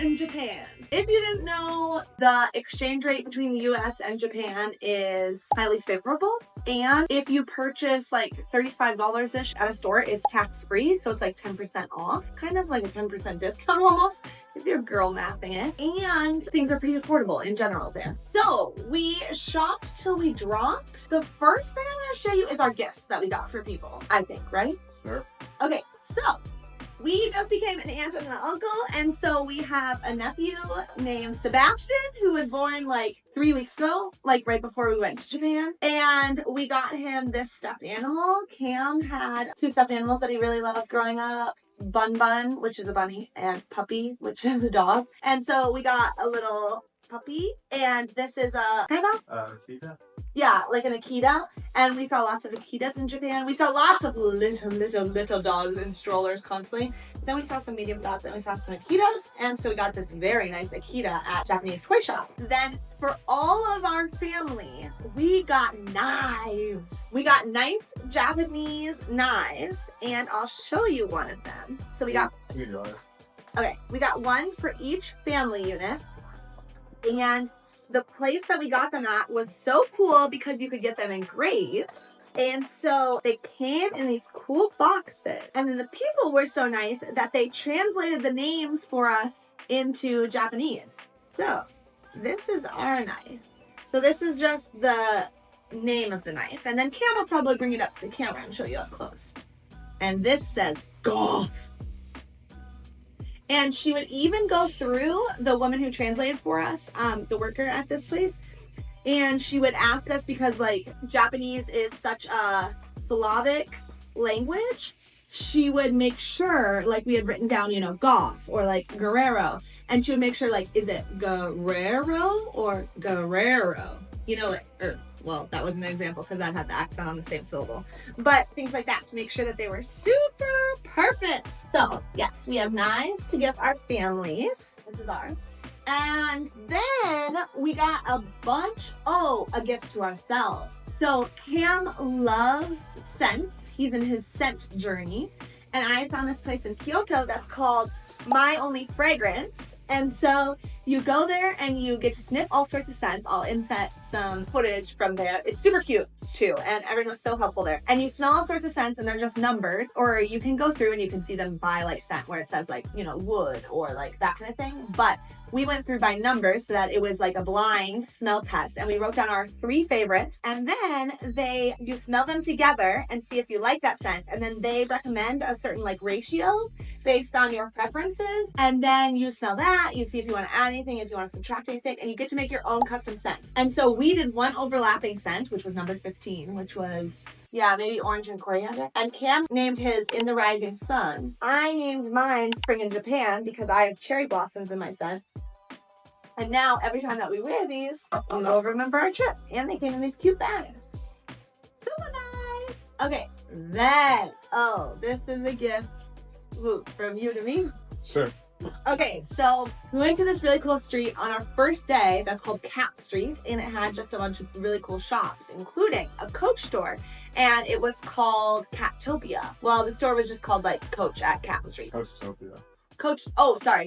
and Japan. If you didn't know, the exchange rate between the US and Japan is highly favorable. And if you purchase like $35-ish at a store, it's tax-free. So it's like 10% off, kind of like a 10% discount almost, if you're girl mathing it. And things are pretty affordable in general there. So we shopped till we dropped. The first thing I'm gonna show you is our gifts that we got for people, I think, right? Sure. Okay, so we just became an aunt and an uncle, and so we have a nephew named Sebastian who was born like 3 weeks ago, like right before we went to Japan. And we got him this stuffed animal. Cam had 2 stuffed animals that he really loved growing up. Bun Bun, which is a bunny, and Puppy, which is a dog. And so we got a little puppy, and this is a Akita? Yeah, like an Akita. And we saw lots of Akitas in Japan. We saw lots of little dogs in strollers constantly. Then we saw some medium dogs and we saw some Akitas. And so we got this very nice Akita at Japanese toy shop. Then for all of our family, we got knives. We got nice Japanese knives, and I'll show you one of them. So we got, okay, we got one for each family unit. And the place that we got them at was so cool because you could get them engraved. And so they came in these cool boxes. And then the people were so nice that they translated the names for us into Japanese. So this is our knife. So this is just the name of the knife. And then Cam will probably bring it up to the camera and show you up close. And this says golf. And she would even go through, the woman who translated for us, the worker at this place, and she would ask us, because like Japanese is such a Slavic language, she would make sure, like we had written down, you know, golf or like Guerrero, and she would make sure, like, is it Guerrero or Guerrero? You know, like, well, that wasn't an example because that had the accent on the same syllable. But things like that to make sure that they were super perfect. So, yes, we have knives to give our families. This is ours. And then we got a gift to ourselves. So Cam loves scents. He's in his scent journey. And I found this place in Kyoto that's called My Only Fragrance. And so you go there and you get to sniff all sorts of scents. I'll insert some footage from there. It's super cute too, and everyone was so helpful there. And you smell all sorts of scents and they're just numbered, or you can go through and you can see them by like scent where it says like, you know, wood or like that kind of thing. But we went through by numbers so that it was like a blind smell test, and we wrote down our 3 favorites, and then you smell them together and see if you like that scent, and then they recommend a certain like ratio based on your preferences, and then you smell that, you see if you want to add anything, if you want to subtract anything, and you get to make your own custom scent. And so we did one overlapping scent, which was number 15, which was, yeah, maybe orange and coriander, and Cam named his In the Rising Sun. I named mine Spring in Japan because I have cherry blossoms in my scent. And now, every time that we wear these, we will remember our trip. And they came in these cute bags. So nice. Okay, then, this is a gift from you to me. Sure. Okay, so we went to this really cool street on our first day that's called Cat Street, and it had just a bunch of really cool shops, including a Coach store, and it was called Cattopia. Well, the store was just called like Coach at Cat Street. Coachtopia.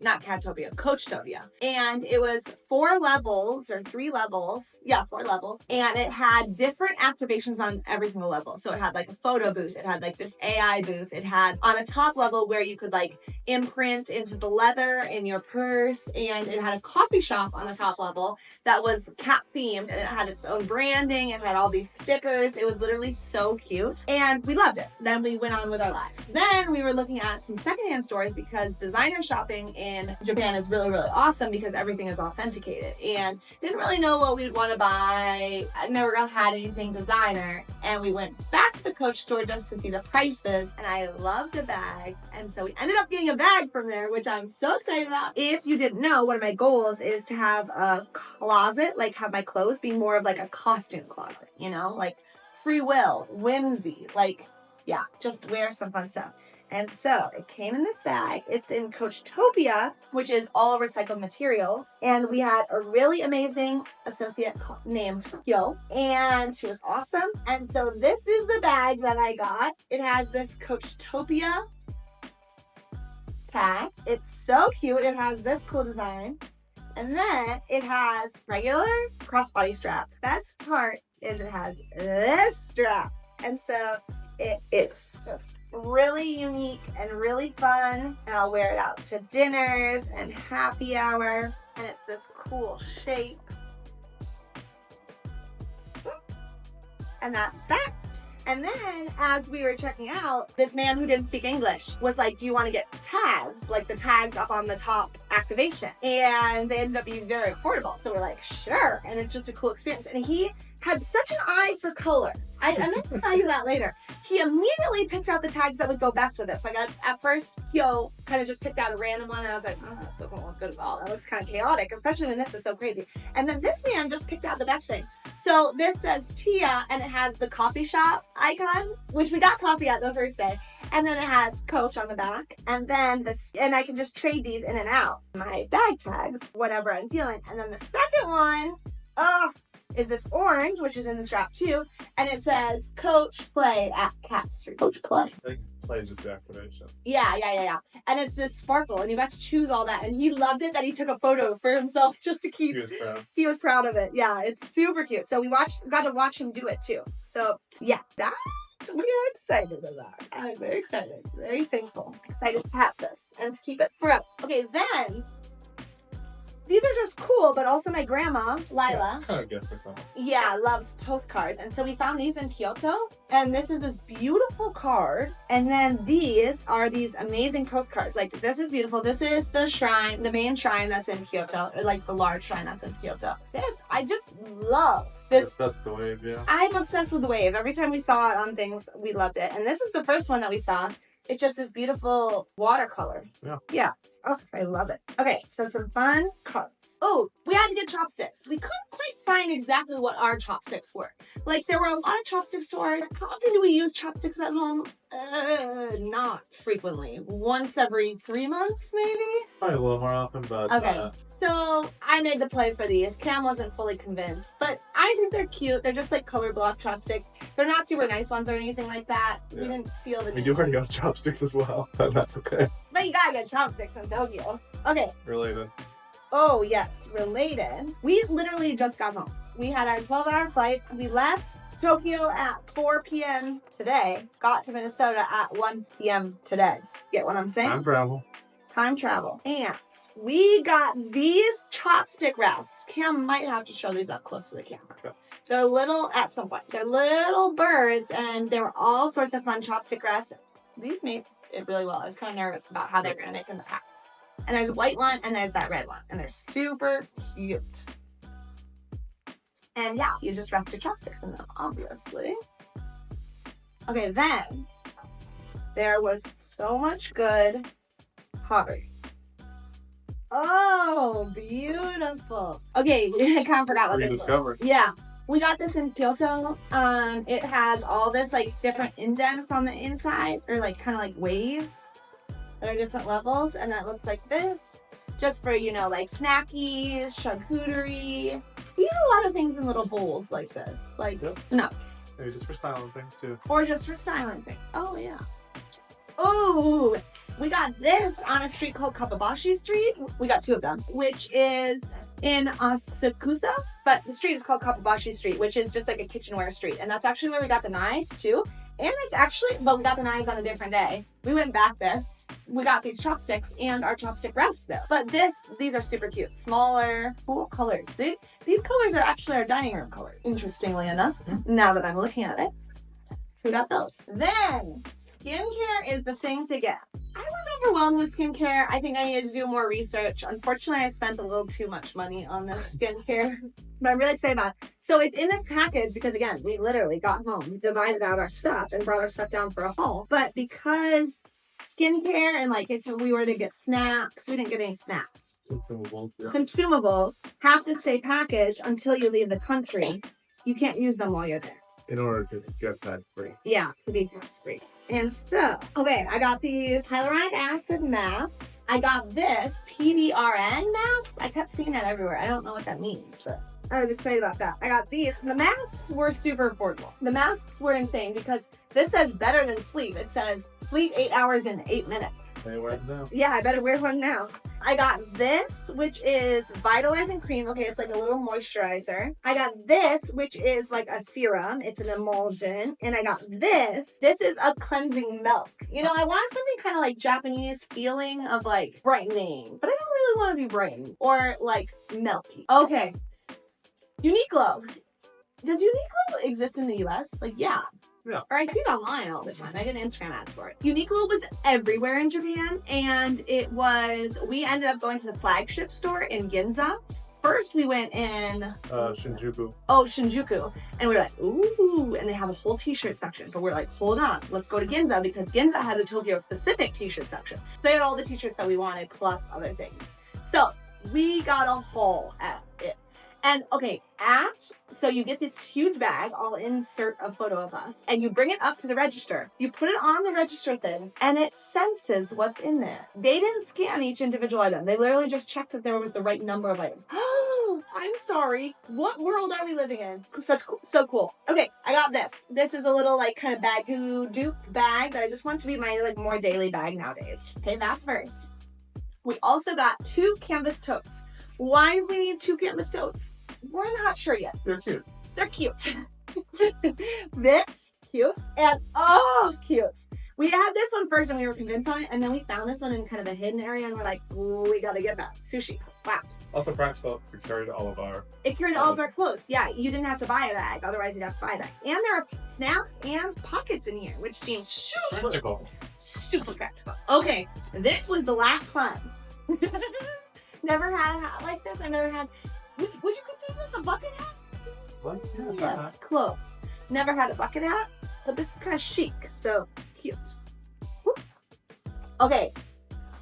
Not Cattopia, Coachtopia. And it was 4 levels or 3 levels. Yeah, 4 levels. And it had different activations on every single level. So it had like a photo booth. It had like this AI booth. It had on a top level where you could like imprint into the leather in your purse. And it had a coffee shop on the top level that was cat themed, and it had its own branding. It had all these stickers. It was literally so cute. And we loved it. Then we went on with our lives. Then we were looking at some secondhand stores because designer shopping in Japan is really, really awesome because everything is authenticated, and didn't really know what we'd want to buy. I never had anything designer, and we went back to the Coach store just to see the prices, and I loved a bag, and so we ended up getting a bag from there, which I'm so excited about. If you didn't know, one of my goals is to have a closet, like have my clothes be more of like a costume closet, you know, like free will, whimsy, like, yeah, just wear some fun stuff. And so it came in this bag. It's in Coachtopia, which is all recycled materials. And we had a really amazing associate named Yo, and she was awesome. And so this is the bag that I got. It has this Coachtopia tag. It's so cute. It has this cool design. And then it has regular crossbody strap. Best part is it has this strap. And so it is just really unique and really fun. And I'll wear it out to dinners and happy hour. And it's this cool shape. And that's that. And then as we were checking out, this man who didn't speak English was like, do you want to get tags? Like the tags up on the top activation. And they ended up being very affordable. So we're like, sure. And it's just a cool experience. And he had such an eye for color. I meant to tell you that later. He immediately picked out the tags that would go best with this. Like at first, Kyo kind of just picked out a random one. And I was like, oh, that doesn't look good at all. That looks kind of chaotic, especially when this is so crazy. And then this man just picked out the best thing. So this says Tia, and it has the coffee shop icon, which we got coffee at the first day. And then it has Coach on the back. And then and I can just trade these in and out. My bag tags, whatever I'm feeling. And then the second one, is this orange, which is in the strap too. And it says Coach Play at Cat Street. Coach Play. I think Play just the activation. Yeah. And it's this sparkle, and you got to choose all that. And he loved it that he took a photo for himself just to keep. He was proud. He was proud of it. Yeah, it's super cute. So we got to watch him do it too. So yeah, we are excited about that. I'm very excited, very thankful, excited to have this and to keep it forever. Okay, then. These are just cool, but also my grandma, Lila. Kind of gift for someone. Yeah, loves postcards. And so we found these in Kyoto. And this is this beautiful card. And then these are these amazing postcards. Like, this is beautiful. This is the shrine, the main shrine that's in Kyoto. Or like the large shrine that's in Kyoto. This, I just love this. That's the wave, yeah. I'm obsessed with the wave. Every time we saw it on things, we loved it. And this is the first one that we saw. It's just this beautiful watercolor. Yeah. Oh, I love it. Okay, so some fun cards. Oh, we had to get chopsticks. We couldn't quite find exactly what our chopsticks were. Like, there were a lot of chopstick stores. How often do we use chopsticks at home? Not frequently. Once every 3 months, maybe? Probably a little more often, but... Okay, so I made the play for these. Cam wasn't fully convinced, but I think they're cute. They're just like color block chopsticks. They're not super nice ones or anything like that. Yeah. We didn't feel the need. We do already got chopsticks as well, but that's okay. But you gotta get chopsticks in Tokyo. Okay. Related. Oh, yes, related. We literally just got home. We had our 12-hour flight. We left Tokyo at 4 p.m. today. Got to Minnesota at 1 p.m. today. Get what I'm saying? Time travel. Time travel. And we got these chopstick rests. Cam might have to show these up close to the camera. Okay. They're little, at some point, they're little birds, and there were all sorts of fun chopstick rests. These made it really well. I was kind of nervous about how they were going to make in the pack. And there's a white one, and there's that red one. And they're super cute. And yeah, you just rest your chopsticks in them, obviously. Okay, then there was so much good pottery. Oh, beautiful. Okay, I kind of forgot what this was. Yeah. We got this in Kyoto. It has all this like different indents on the inside, or like kind of like waves that are different levels, and that looks like this. Just for, you know, like snackies, charcuterie. We eat a lot of things in little bowls like this, like nuts. Maybe just for styling things too. Or just for styling things. Oh yeah. Oh, we got this on a street called Kababashi Street. We got two of them, which is in Asakusa, but the street is called Kababashi Street, which is just like a kitchenware street. And that's actually where we got the knives too. And it's actually, but we got the knives on a different day. We went back there. We got these chopsticks and our chopstick rests there. But these are super cute. Smaller, cool colors. These colors are actually our dining room colors, interestingly enough, now that I'm looking at it. So we got those. Then, skincare is the thing to get. I was overwhelmed with skincare. I think I needed to do more research. Unfortunately, I spent a little too much money on this skincare, but I'm really excited about it. So it's in this package because, again, we literally got home, divided out our stuff, and brought our stuff down for a haul. But because skincare and like if we were to get snacks, we didn't get any snacks. Consumables have to stay packaged until you leave the country. You can't use them while you're there. In order to get tax free. Yeah, to be tax free. And so, okay, I got these hyaluronic acid masks. I got this PDRN mask. I kept seeing that everywhere. I don't know what that means, but I was excited about that. I got these. The masks were super affordable. The masks were insane because this says better than sleep. It says sleep 8 hours in 8 minutes. They wear them now. Yeah, I better wear one now. I got this, which is vitalizing cream. Okay, it's like a little moisturizer. I got this, which is like a serum. It's an emulsion. And I got this. This is a cleansing milk. You know, I want something kind of like Japanese feeling of like brightening, but I don't really want to be brightened or like milky. Okay. Uniqlo. Does Uniqlo exist in the US? Like, yeah. Yeah. Or I see it online all the time. I get Instagram ads for it. Uniqlo was everywhere in Japan, and we ended up going to the flagship store in Ginza. First, we went in Shinjuku. Oh, Shinjuku. And we were like, ooh, and they have a whole t-shirt section. But we're like, hold on, let's go to Ginza because Ginza has a Tokyo-specific t-shirt section. They had all the t-shirts that we wanted, plus other things. So we got a haul at it. And okay, so you get this huge bag, I'll insert a photo of us, and you bring it up to the register. You put it on the register thing, and it senses what's in there. They didn't scan each individual item. They literally just checked that there was the right number of items. Oh, I'm sorry. What world are we living in? So cool. Okay, I got this. This is a little like kind of bagoo dupe bag that I just want to be my like more daily bag nowadays. Okay, that first. We also got 2 canvas totes. Why do we need 2 canvas totes? We're not sure yet. They're cute. They're cute. This, cute. And cute. We had this one first and we were convinced on it, and then we found this one in kind of a hidden area and we're like, we gotta get that. Sushi. Wow. Also practical because it carried all of our... It carried all of our clothes. Yeah, you didn't have to buy a bag. Otherwise, you'd have to buy that. And there are snaps and pockets in here, which seems super practical. Super practical. Okay, this was the last one. Never had a hat like this. I've never had... Would you consider this a bucket hat? What? Yeah, close. Never had a bucket hat, but this is kind of chic, so cute. Whoops. Okay,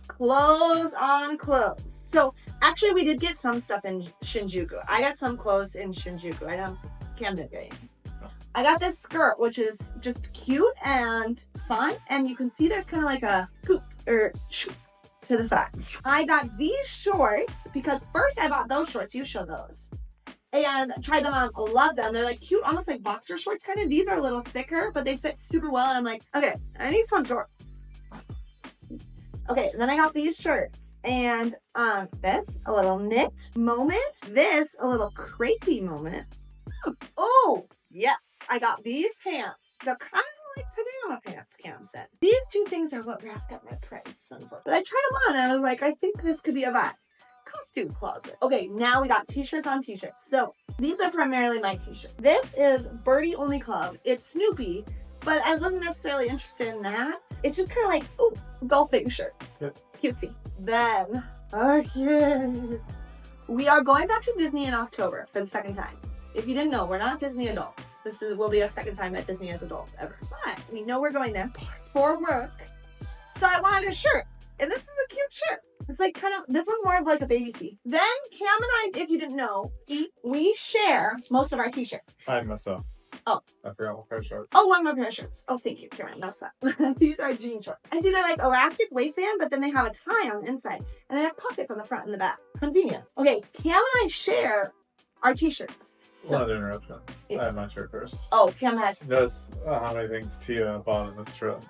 clothes on clothes. So actually, we did get some stuff in Shinjuku. I got some clothes in Shinjuku. I know Cam didn't get anything. I got this skirt, which is just cute and fun, and you can see there's kind of like a hoop or shoot to the sides. I got these shorts because first I bought those shorts. You show those. And tried them on. Love them. They're like cute, almost like boxer shorts kind of. These are a little thicker, but they fit super well. And I'm like, okay, I need fun shorts. Okay, and then I got these shirts. And this, a little knit moment. This, a little crepey moment. Oh, yes. I got these pants. They're kind of like pajama pants, Cam said. These 2 things are what wrapped up my price. But I tried them on and I was like, I think this could be a vibe. Costume closet. Okay, now we got t-shirts on t-shirts. So these are primarily my t-shirts. This is Birdie Only Club. It's Snoopy, but I wasn't necessarily interested in that. It's just kind of like, ooh, golfing shirt. Yep. Cutesy. Then, okay, we are going back to Disney in October for the 2nd time. If you didn't know, we're not Disney adults. This will be our 2nd time at Disney as adults ever. But we know we're going there for work. So I wanted a shirt. And this is a cute shirt. It's like kind of, this one's more of like a baby tee. Then Cam and I, if you didn't know, we share most of our t-shirts. I messed up. Oh. I forgot what pair of shorts. Oh, one more pair of shirts. Oh, thank you, Karen. That's that. These are jean shorts. I see they're like elastic waistband, but then they have a tie on the inside. And they have pockets on the front and the back. Convenient. Okay, Cam and I share our t-shirts. So, not interruption. I have my shirt first. Oh, Cam has. Notice how many things Tia bought in this trip.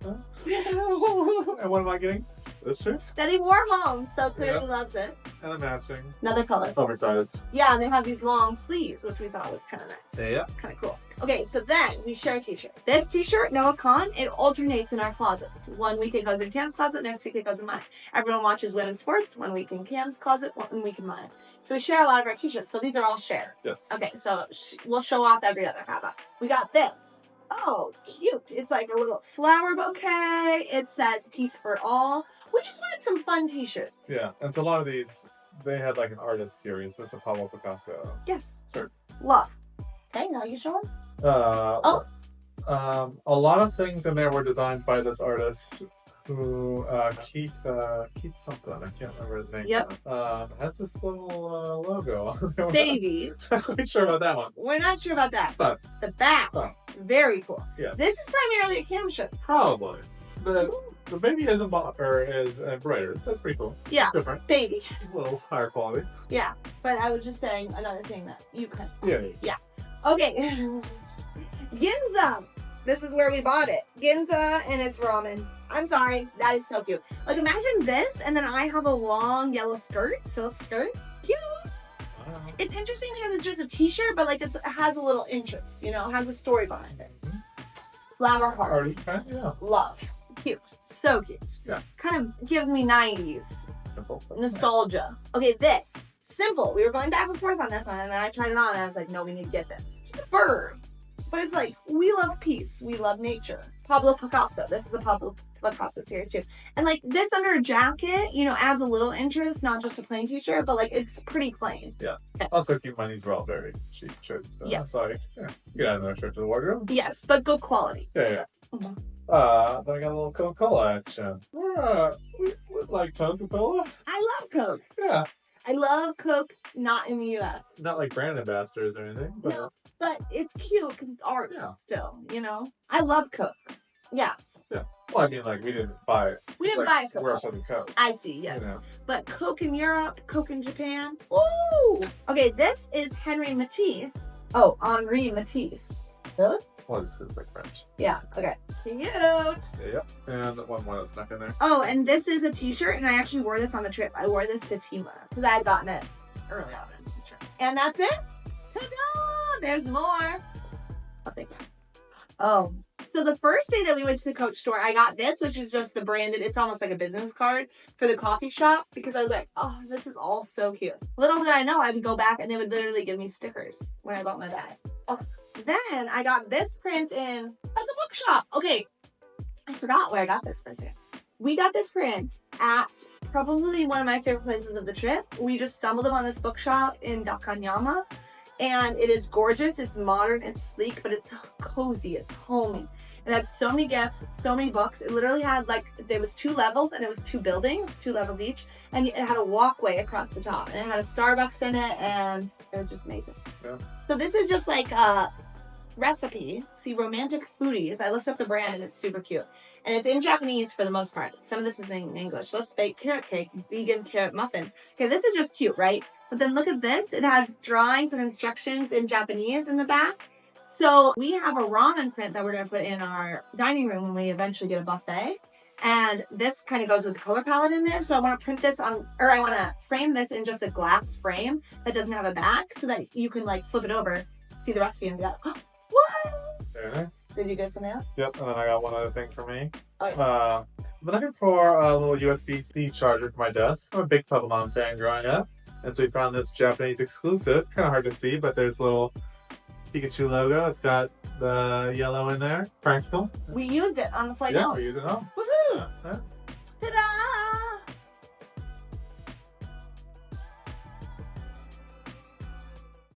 And what am I getting? This shirt? That he wore home, so clearly loves it. And a matching. Another color. Oversized. Yeah, and they have these long sleeves, which we thought was kind of nice. Yeah. Kind of cool. Okay, so then we share a t-shirt. This t-shirt, Noah Khan, it alternates in our closets. 1 week it goes in Cam's closet, next week it goes in mine. Everyone watches women's sports, 1 week in Cam's closet, 1 week in mine. So we share a lot of our t-shirts, so these are all shared. Yes. Okay, so we'll show off every other. How about? We got this. Oh, cute. It's like a little flower bouquet. It says peace for all. We just wanted some fun t-shirts. Yeah, and so a lot of these, they had like an artist series. This is a Pablo Picasso. Yes. Shirt. Love. Okay, now you show them? A lot of things in there were designed by this artist who, Keith something, I can't remember his name. Yep. Has this little logo on there. Baby. I'm not sure about that one. We're not sure about that. But the back. Oh. Very cool. Yeah. This is primarily a Cam shirt. Probably. But the baby is embroidered. That's pretty cool. Yeah. Different. Baby. A little higher quality. Yeah. But I was just saying another thing that you could. Yeah. Okay. Ginza. This is where we bought it. Ginza and it's ramen. I'm sorry. That is so cute. Like imagine this and then I have a long silk skirt. Cute. It's interesting because it's just a t-shirt, but like it has a little interest, you know, it has a story behind it. Flower heart. Yeah. Love. Cute. So cute. Yeah. Kind of gives me 90s. Simple. Nostalgia. Okay, this. Simple. We were going back and forth on this one, and then I tried it on, and I was like, no, we need to get this. It's a bird. But it's like, we love peace. We love nature. Pablo Picasso. This is a Pablo Picasso series, too. And, like, this under a jacket, you know, adds a little interest, not just a plain t-shirt, but, like, it's pretty plain. Yeah. Okay. Also, keep money's well very cheap shirts. So Yes. Sorry. Yeah. You got another shirt to the wardrobe? Yes, but good quality. Yeah. Mhm. Then I got a little Coca-Cola action. We like Coca-Cola. I love Coke. Yeah. I love Coke, not in the U.S. Not like brand ambassadors or anything. But No, but it's cute because it's art Yeah. still, you know? I love Coke. Yeah. Well, I mean, like, we didn't buy it. We It's didn't like, buy it for we're Coke. something Coke. I see, yes. You know. But Coke in Europe, Coke in Japan. Ooh! Okay, this is Henri Matisse. Oh, Henri Matisse. Really? Well, it's like French. Yeah, okay. Cute. Yep. And one more that's stuck in there. Oh, and this is a t-shirt, and I actually wore this on the trip. I wore this to Tima, because I had gotten it early on in the trip. And that's it. Ta-da! There's more. I'll take that. Oh. So the first day that we went to the Coach store, I got this, which is just the branded, it's almost like a business card for the coffee shop, because I was like, oh, this is all so cute. Little did I know I would go back and they would literally give me stickers when I bought my bag. Oh. Then I got this print in at the bookshop. Okay, I forgot where I got this for a second. We got this print at probably one of my favorite places of the trip. We just stumbled upon this bookshop in Dakanyama, and it is gorgeous. It's modern, it's sleek, but it's cozy, it's homey. It had so many gifts, so many books. It literally had there was 2 levels and it was 2 buildings, 2 levels each. And it had a walkway across the top and it had a Starbucks in it and it was just amazing. Yeah. So this is just like a recipe. See, Romantic Foodies. I looked up the brand and it's super cute. And it's in Japanese for the most part. Some of this is in English. Let's bake carrot cake, vegan carrot muffins. Okay, this is just cute, right? But then look at this. It has drawings and instructions in Japanese in the back. So we have a ramen print that we're going to put in our dining room when we eventually get a buffet. And this kind of goes with the color palette in there. So I want to print this on, or I want to frame this in just a glass frame that doesn't have a back so that you can like flip it over, see the recipe and be like, oh, what? Very nice. Did you get something else? Yep. And then I got one other thing for me. Oh, yeah. I've been looking for a little USB-C charger for my desk. I'm a big Pokemon fan growing up. And so we found this Japanese exclusive. Kind of hard to see, but there's a little Pikachu logo. It's got the yellow in there. Practical. We used it on the flight Yeah, home. we use it home. Woohoo! Yeah, that's Ta-da!